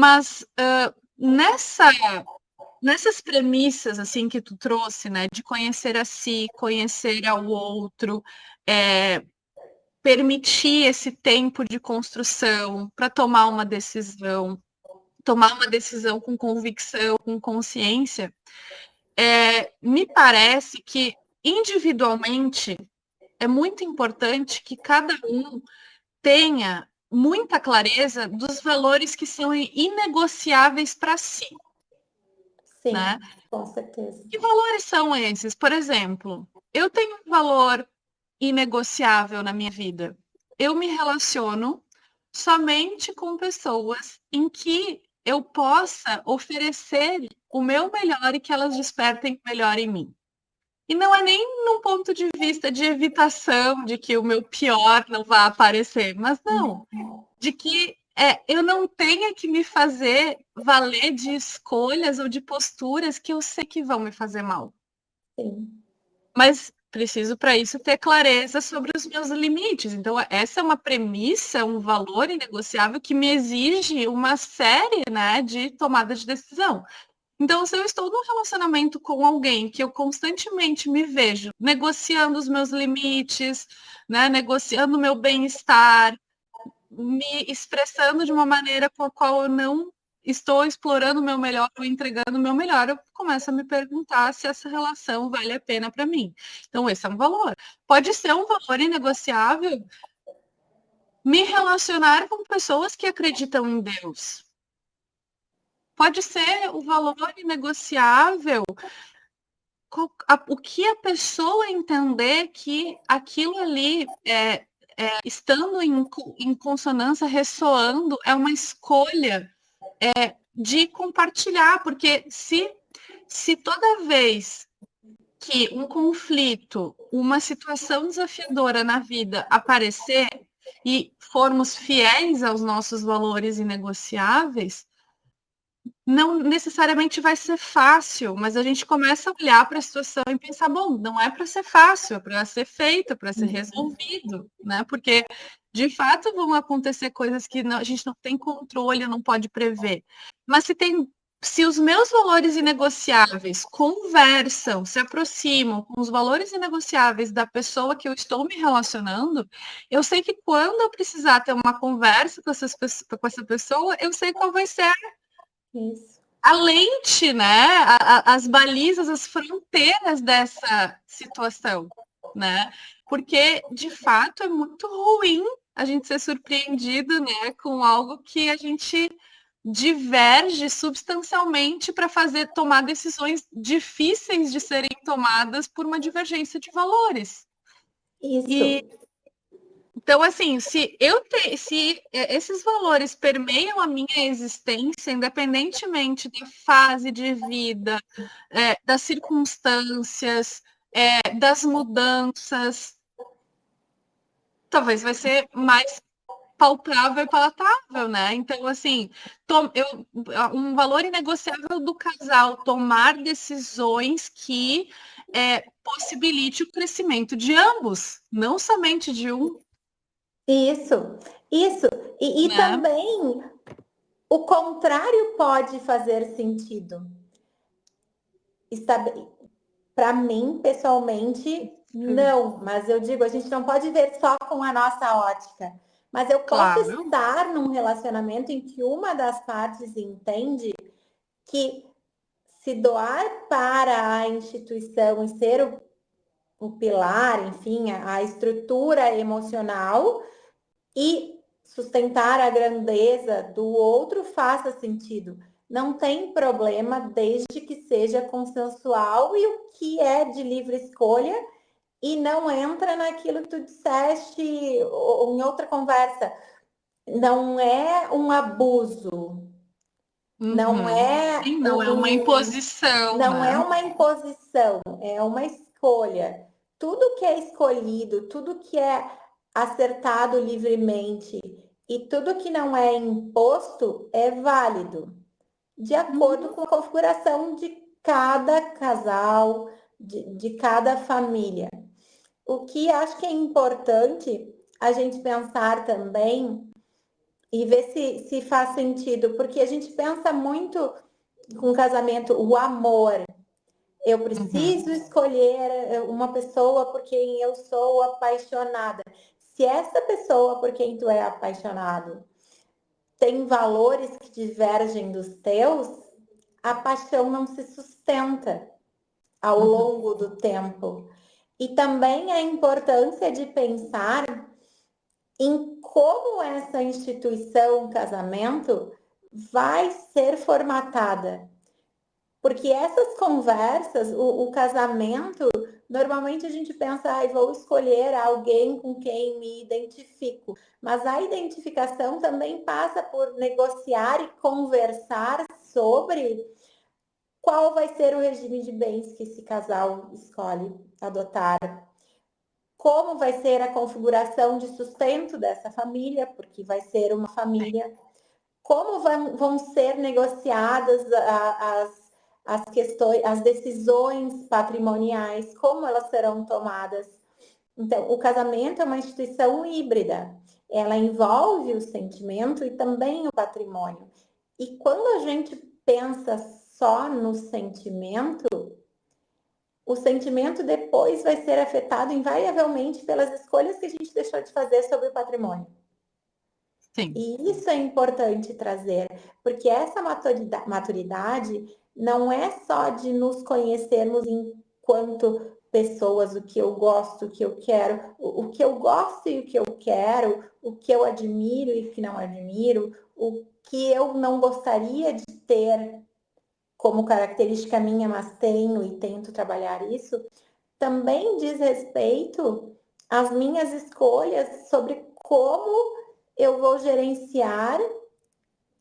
Mas nessas premissas assim que tu trouxe, né, de conhecer a si, conhecer ao outro, permitir esse tempo de construção para tomar uma decisão com convicção, com consciência, me parece que individualmente é muito importante que cada um tenha muita clareza dos valores que são inegociáveis para si. Sim, né? com certeza. Que valores são esses? Por exemplo, eu tenho um valor inegociável na minha vida. Eu me relaciono somente com pessoas em que eu possa oferecer o meu melhor e que elas despertem o melhor em mim. E não é nem num ponto de vista de evitação, de que o meu pior não vai aparecer, mas não, de que eu não tenha que me fazer valer de escolhas ou de posturas que eu sei que vão me fazer mal. Sim. Mas preciso, para isso, ter clareza sobre os meus limites. Então, essa é uma premissa, um valor inegociável que me exige uma série, né, de tomada de decisão. Então, se eu estou num relacionamento com alguém que eu constantemente me vejo negociando os meus limites, né, negociando o meu bem-estar, me expressando de uma maneira com a qual eu não estou explorando o meu melhor ou entregando o meu melhor, eu começo a me perguntar se essa relação vale a pena para mim. Então, esse é um valor. Pode ser um valor inegociável me relacionar com pessoas que acreditam em Deus. Pode ser o valor inegociável o que a pessoa entender que aquilo ali estando em consonância, ressoando, é uma escolha de compartilhar, porque se toda vez que um conflito, uma situação desafiadora na vida aparecer e formos fiéis aos nossos valores inegociáveis, não necessariamente vai ser fácil, mas a gente começa a olhar para a situação e pensar, bom, não é para ser fácil, é para ser feito, para ser resolvido, né? Porque de fato vão acontecer coisas que a gente não tem controle, não pode prever. Mas se os meus valores inegociáveis conversam, se aproximam com os valores inegociáveis da pessoa que eu estou me relacionando, eu sei que quando eu precisar ter uma conversa com essa pessoa, eu sei qual vai ser Isso. a lente, né? As balizas, as fronteiras dessa situação, né? Porque, de fato, é muito ruim a gente ser surpreendido, né, com algo que a gente diverge substancialmente para tomar decisões difíceis de serem tomadas por uma divergência de valores. Isso. Então, assim, se esses valores permeiam a minha existência, independentemente da fase de vida, das circunstâncias, das mudanças, talvez vai ser mais palpável e palatável, né? Então, assim, um valor inegociável do casal tomar decisões que possibilite o crescimento de ambos, não somente de um. Isso. E né? também o contrário pode fazer sentido. Para mim, pessoalmente, não. Mas eu digo, a gente não pode ver só com a nossa ótica. Mas eu posso estar num relacionamento em que uma das partes entende que se doar para a instituição e ser o pilar, enfim, a estrutura emocional e sustentar a grandeza do outro faça sentido. Não tem problema desde que seja consensual e o que é de livre escolha e não entra naquilo que tu disseste em outra conversa. Não é um abuso. Não é Sim, não é uma imposição, não é né? uma imposição, é uma escolha. Tudo que é escolhido, tudo que é acertado livremente e tudo que não é imposto é válido, de acordo com a configuração de cada casal, de cada família. O que acho que é importante a gente pensar também e ver se faz sentido, porque a gente pensa muito com casamento, o amor. Eu preciso escolher uma pessoa por quem eu sou apaixonada. Se essa pessoa por quem tu é apaixonado tem valores que divergem dos teus, a paixão não se sustenta ao longo do tempo. E também a importância de pensar em como essa instituição, casamento, vai ser formatada. Porque essas conversas, o casamento, normalmente a gente pensa, vou escolher alguém com quem me identifico. Mas a identificação também passa por negociar e conversar sobre qual vai ser o regime de bens que esse casal escolhe adotar, como vai ser a configuração de sustento dessa família, porque vai ser uma família, como vão ser negociadas as questões, as decisões patrimoniais, como elas serão tomadas. Então, o casamento é uma instituição híbrida. Ela envolve o sentimento e também o patrimônio. E quando a gente pensa só no sentimento, o sentimento depois vai ser afetado invariavelmente pelas escolhas que a gente deixou de fazer sobre o patrimônio. Sim. E isso é importante trazer, porque essa maturidade não é só de nos conhecermos enquanto pessoas, o que eu gosto, o que eu quero, o que eu gosto e o que eu quero, o que eu admiro e o que não admiro, o que eu não gostaria de ter como característica minha, mas tenho e tento trabalhar isso, também diz respeito às minhas escolhas sobre como eu vou gerenciar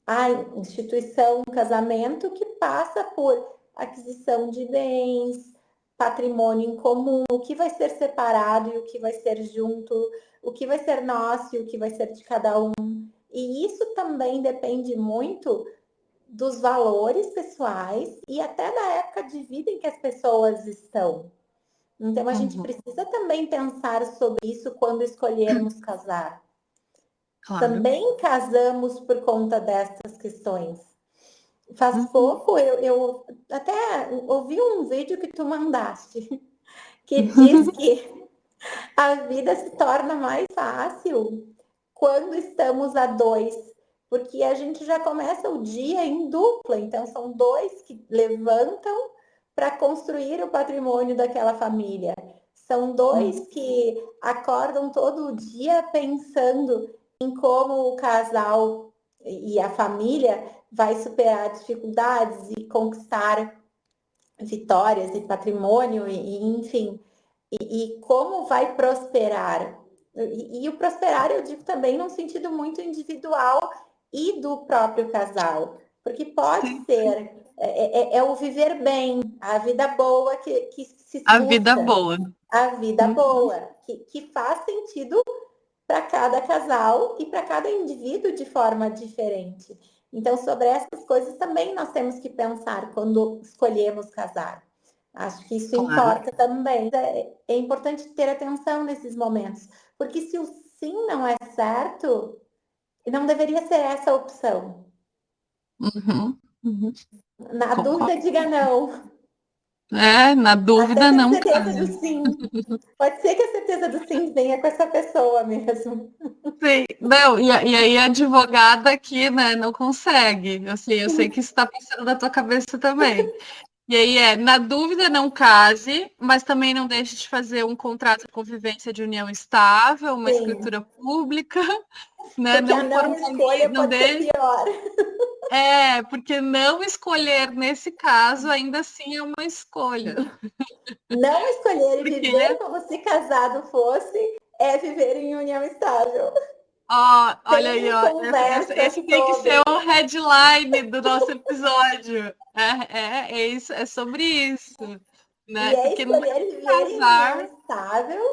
a instituição casamento, que passa por aquisição de bens, patrimônio em comum, o que vai ser separado e o que vai ser junto, o que vai ser nosso e o que vai ser de cada um. E isso também depende muito dos valores pessoais e até da época de vida em que as pessoas estão. Então, a gente precisa também pensar sobre isso quando escolhermos casar. Claro. Também casamos por conta dessas questões. Faz pouco eu até ouvi um vídeo que tu mandaste, que diz que a vida se torna mais fácil quando estamos a dois, porque a gente já começa o dia em dupla, então são dois que levantam para construir o patrimônio daquela família. São dois que acordam todo dia pensando em como o casal e a família vai superar dificuldades e conquistar vitórias e patrimônio, e enfim, e como vai prosperar. E o prosperar, eu digo também num sentido muito individual e do próprio casal, porque pode ser, é o viver bem, a vida boa que se A busca. vida boa. A vida boa, que faz sentido para cada casal e para cada indivíduo de forma diferente. Então, sobre essas coisas também nós temos que pensar quando escolhemos casar. Acho que isso importa também. É importante ter atenção nesses momentos, porque se o sim não é certo, não deveria ser essa a opção. Na dúvida, diga não. Na dúvida Até ter não certeza case. do sim. Pode ser que a certeza do sim venha com essa pessoa mesmo. Sim, não, e aí a advogada aqui, né, não consegue. Assim, eu sei que isso está pensando na tua cabeça também. E aí na dúvida não case, mas também não deixe de fazer um contrato de convivência de união estável, uma Sim. escritura pública, né? Porque a Não não escolha não pode ser deixe. pior. Porque não escolher nesse caso ainda assim é uma escolha. Não escolher e Porque, viver como se casado fosse é viver em união estável. olha aí, Tenha conversa esse tem que ser sobre. o headline do nosso episódio. É isso, é sobre isso, E né? é Porque não escolher é viver em união casar. estável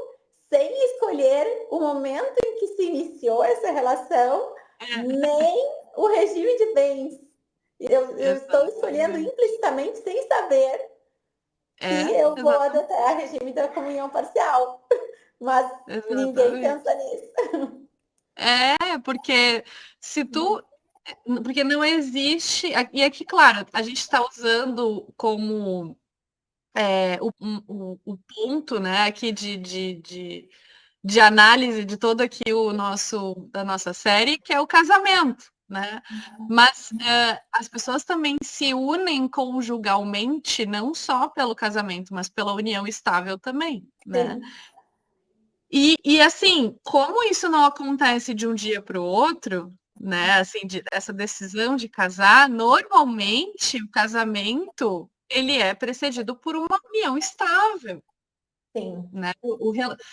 sem escolher o momento em que se iniciou essa relação, nem o regime de bens. Eu estou escolhendo Exatamente. implicitamente sem saber que eu vou Exatamente. adotar o regime da comunhão parcial. Mas ninguém Exatamente. pensa nisso. ser, porque se tu... Porque não existe... E aqui, claro, a gente está usando como o ponto, né, aqui de análise de todo aqui da nossa série, que é o casamento, né? Mas as pessoas também se unem conjugalmente, não só pelo casamento, mas pela união estável também, né? E assim, como isso não acontece de um dia para o outro, né? Assim, essa decisão de casar, normalmente o casamento ele é precedido por uma união estável. Sim. Né?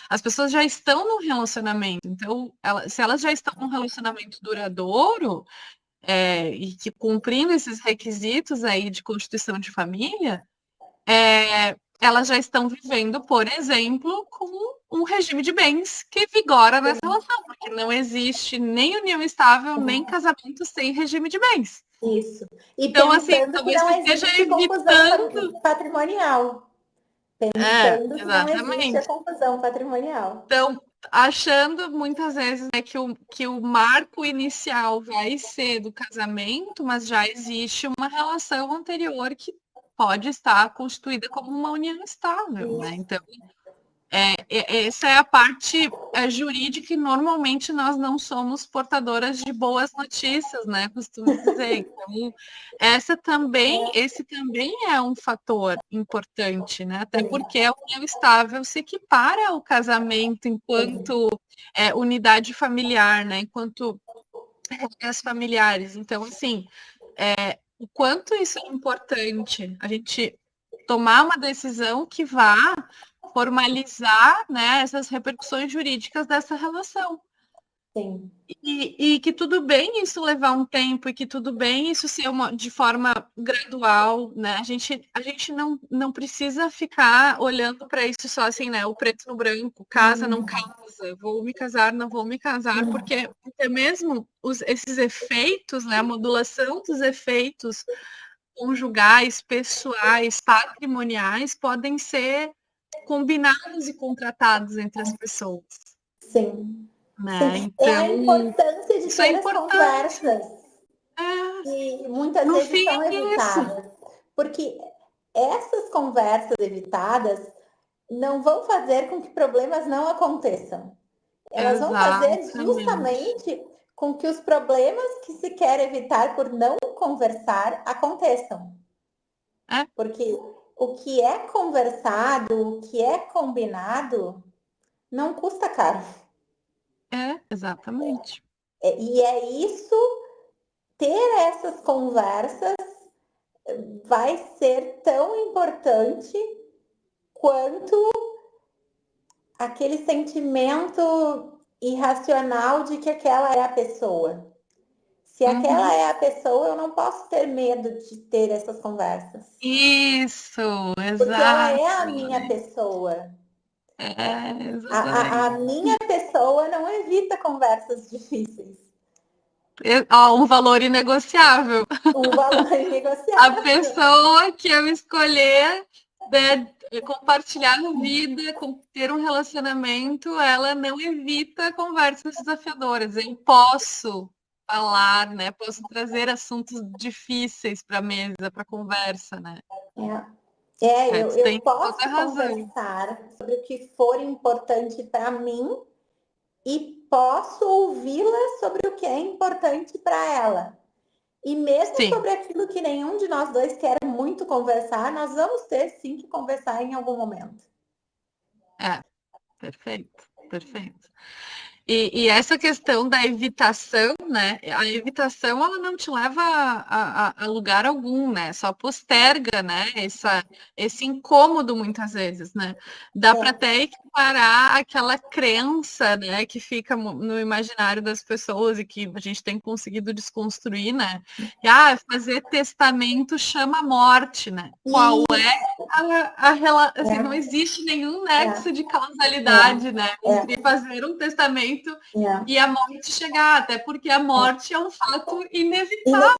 As pessoas já estão num relacionamento, então, se elas já estão num relacionamento duradouro, e que cumprindo esses requisitos aí de constituição de família, elas já estão vivendo, por exemplo, com um regime de bens que vigora nessa relação, porque não existe nem união estável, nem casamento sem regime de bens. Isso. E então, assim, pensando que talvez não você esteja existe evitando confusão patrimonial. Pensando que não existe a exatamente. confusão patrimonial. Então, achando muitas vezes que o marco inicial vai ser do casamento, mas já existe uma relação anterior que pode estar constituída como uma união estável, né? Então, essa é a parte jurídica e normalmente nós não somos portadoras de boas notícias, né? Costumo dizer. Então, esse também é um fator importante, né? Até porque a união estável se equipara ao casamento enquanto unidade familiar, né? Enquanto regras familiares. Então, assim, o quanto isso é importante, a gente tomar uma decisão que vá formalizar, né, essas repercussões jurídicas dessa relação. Sim. E que tudo bem isso levar um tempo, e que tudo bem isso ser de forma gradual, né? A gente não precisa ficar olhando para isso só assim, né? O preto no branco, casa, não casa, vou me casar, não vou me casar, porque até mesmo esses efeitos, né? A modulação dos efeitos conjugais, pessoais, patrimoniais, podem ser combinados e contratados entre as pessoas. Sim. Né? Sim. Então, é a importância de isso é ter as importante. conversas. E muitas No vezes fim são é isso. evitadas. Porque essas conversas evitadas não vão fazer com que problemas não aconteçam. Elas vão fazer Exatamente. justamente com que os problemas que se quer evitar por não conversar aconteçam. Porque o que é conversado, o que é combinado, não custa caro. Exatamente. E é isso, ter essas conversas vai ser tão importante quanto aquele sentimento irracional de que aquela é a pessoa. Se aquela é a pessoa, eu não posso ter medo de ter essas conversas. Isso, exato. Porque ela é a minha pessoa. Exatamente. A minha pessoa não evita conversas difíceis. Um valor inegociável. Um valor A inegociável. pessoa que eu escolher, né, compartilhar a vida, ter um relacionamento, ela não evita conversas desafiadoras. Eu posso falar, né? Posso trazer assuntos difíceis para a mesa, para a conversa, né? Eu Tem toda a posso razão. conversar sobre o que for importante para mim e posso ouvi-la sobre o que é importante para ela. E mesmo sobre aquilo que nenhum de nós dois quer muito conversar, nós vamos ter sim que conversar em algum momento. Perfeito, perfeito. E essa questão da evitação, né? A evitação ela não te leva a lugar algum, né? Só posterga, né? Esse incômodo muitas vezes, né? Dá para até equiparar aquela crença, né? Que fica no imaginário das pessoas e que a gente tem conseguido desconstruir, né? E, fazer testamento chama a morte, né? Qual é assim, não existe nenhum nexo de causalidade, né? Entre fazer um testamento e a morte chegar, até porque a morte é um fato inevitável.